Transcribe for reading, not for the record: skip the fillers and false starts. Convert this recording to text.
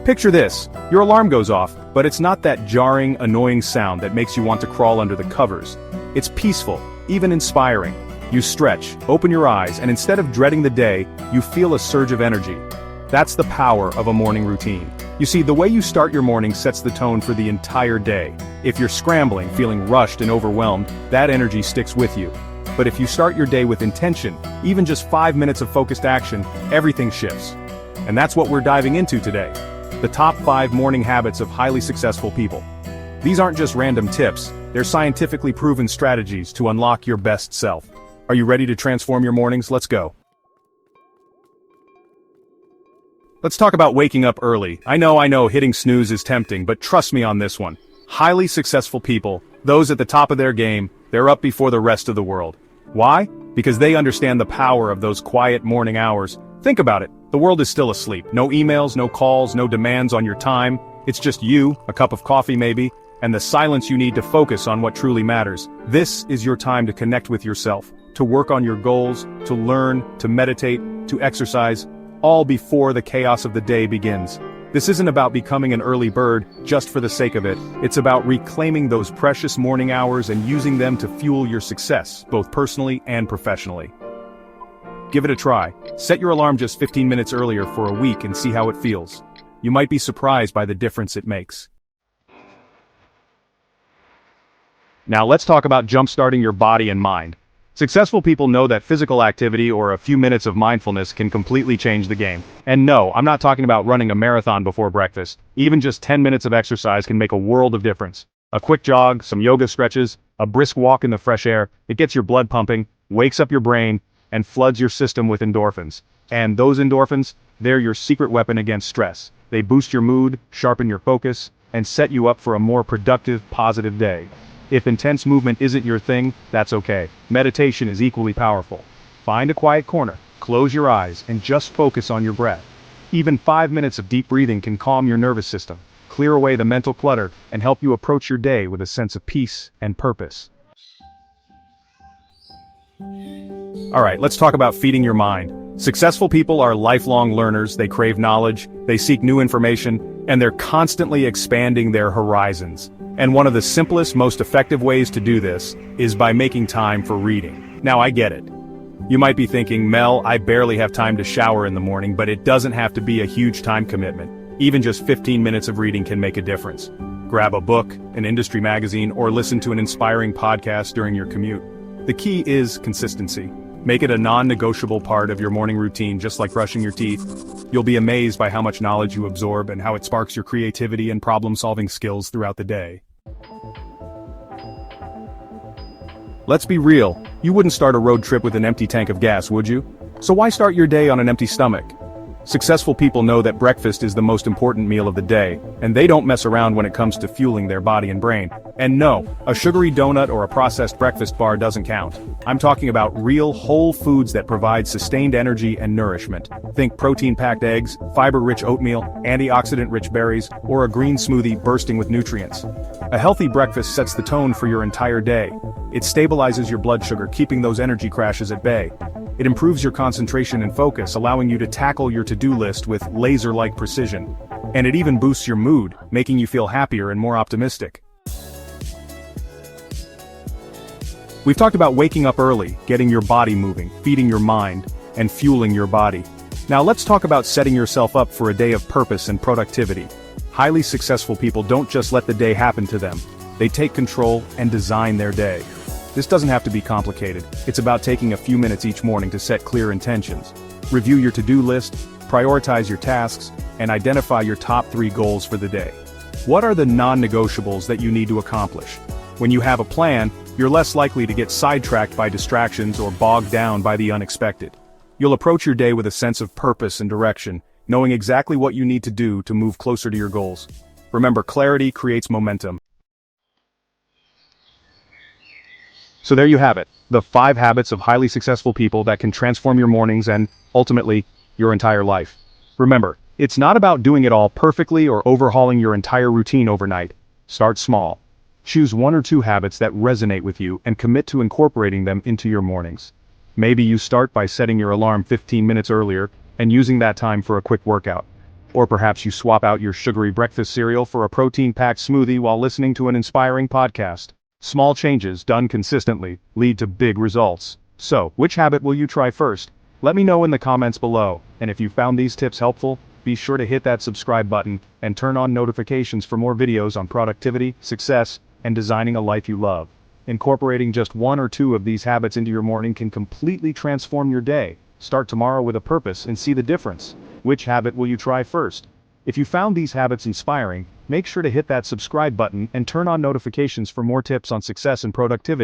Picture this, your alarm goes off, but it's not that jarring, annoying sound that makes you want to crawl under the covers. It's peaceful, even inspiring. You stretch, open your eyes, and instead of dreading the day, you feel a surge of energy. That's the power of a morning routine. You see, the way you start your morning sets the tone for the entire day. If you're scrambling, feeling rushed and overwhelmed, that energy sticks with you. But if you start your day with intention, even just 5 minutes of focused action, everything shifts. And that's what we're diving into today. The top 5 morning habits of highly successful people. These aren't just random tips, they're scientifically proven strategies to unlock your best self. Are you ready to transform your mornings? Let's go. Let's talk about waking up early. I know, hitting snooze is tempting, but trust me on this one. Highly successful people, those at the top of their game, they're up before the rest of the world. Why? Because they understand the power of those quiet morning hours. Think about it, the world is still asleep. No emails, no calls, no demands on your time. It's just you, a cup of coffee maybe, and the silence you need to focus on what truly matters. This is your time to connect with yourself, to work on your goals, to learn, to meditate, to exercise, all before the chaos of the day begins. This isn't about becoming an early bird just for the sake of it. It's about reclaiming those precious morning hours and using them to fuel your success, both personally and professionally. Give it a try. Set your alarm just 15 minutes earlier for a week and see how it feels. You might be surprised by the difference it makes. Now let's talk about jump-starting your body and mind. Successful people know that physical activity or a few minutes of mindfulness can completely change the game. And no, I'm not talking about running a marathon before breakfast. Even just 10 minutes of exercise can make a world of difference. A quick jog, some yoga stretches, a brisk walk in the fresh air, it gets your blood pumping, wakes up your brain, and floods your system with endorphins. And those endorphins, they're your secret weapon against stress. They boost your mood, sharpen your focus, and set you up for a more productive, positive day. If intense movement isn't your thing, that's okay. Meditation is equally powerful. Find a quiet corner, close your eyes, and just focus on your breath. Even 5 minutes of deep breathing can calm your nervous system, clear away the mental clutter, and help you approach your day with a sense of peace and purpose. Alright, let's talk about feeding your mind. Successful people are lifelong learners, they crave knowledge, they seek new information, and they're constantly expanding their horizons. And one of the simplest, most effective ways to do this is by making time for reading. Now I get it. You might be thinking, Mel, I barely have time to shower in the morning, but it doesn't have to be a huge time commitment. Even just 15 minutes of reading can make a difference. Grab a book, an industry magazine, or listen to an inspiring podcast during your commute. The key is consistency. Make it a non-negotiable part of your morning routine, just like brushing your teeth. You'll be amazed by how much knowledge you absorb and how it sparks your creativity and problem-solving skills throughout the day. Let's be real, you wouldn't start a road trip with an empty tank of gas, would you? So why start your day on an empty stomach? Successful people know that breakfast is the most important meal of the day, and they don't mess around when it comes to fueling their body and brain. And no, a sugary donut or a processed breakfast bar doesn't count. I'm talking about real, whole foods that provide sustained energy and nourishment. Think protein-packed eggs, fiber-rich oatmeal, antioxidant-rich berries, or a green smoothie bursting with nutrients. A healthy breakfast sets the tone for your entire day. It stabilizes your blood sugar, keeping those energy crashes at bay. It improves your concentration and focus, allowing you to tackle your to-do list with laser-like precision. And it even boosts your mood, making you feel happier and more optimistic. We've talked about waking up early, getting your body moving, feeding your mind, and fueling your body. Now let's talk about setting yourself up for a day of purpose and productivity. Highly successful people don't just let the day happen to them. They take control and design their day. This doesn't have to be complicated. It's about taking a few minutes each morning to set clear intentions. Review your to-do list, prioritize your tasks, and identify your top 3 goals for the day. What are the non-negotiables that you need to accomplish? When you have a plan, you're less likely to get sidetracked by distractions or bogged down by the unexpected. You'll approach your day with a sense of purpose and direction, knowing exactly what you need to do to move closer to your goals. Remember, clarity creates momentum. So there you have it, the 5 habits of highly successful people that can transform your mornings and, ultimately, your entire life. Remember, it's not about doing it all perfectly or overhauling your entire routine overnight. Start small. Choose 1 or 2 habits that resonate with you and commit to incorporating them into your mornings. Maybe you start by setting your alarm 15 minutes earlier and using that time for a quick workout. Or perhaps you swap out your sugary breakfast cereal for a protein-packed smoothie while listening to an inspiring podcast. Small changes, done consistently, lead to big results. So, which habit will you try first? Let me know in the comments below, and if you found these tips helpful, be sure to hit that subscribe button and turn on notifications for more videos on productivity, success, and designing a life you love. Incorporating just one or two of these habits into your morning can completely transform your day. Start tomorrow with a purpose and see the difference. Which habit will you try first? If you found these habits inspiring, make sure to hit that subscribe button and turn on notifications for more tips on success and productivity.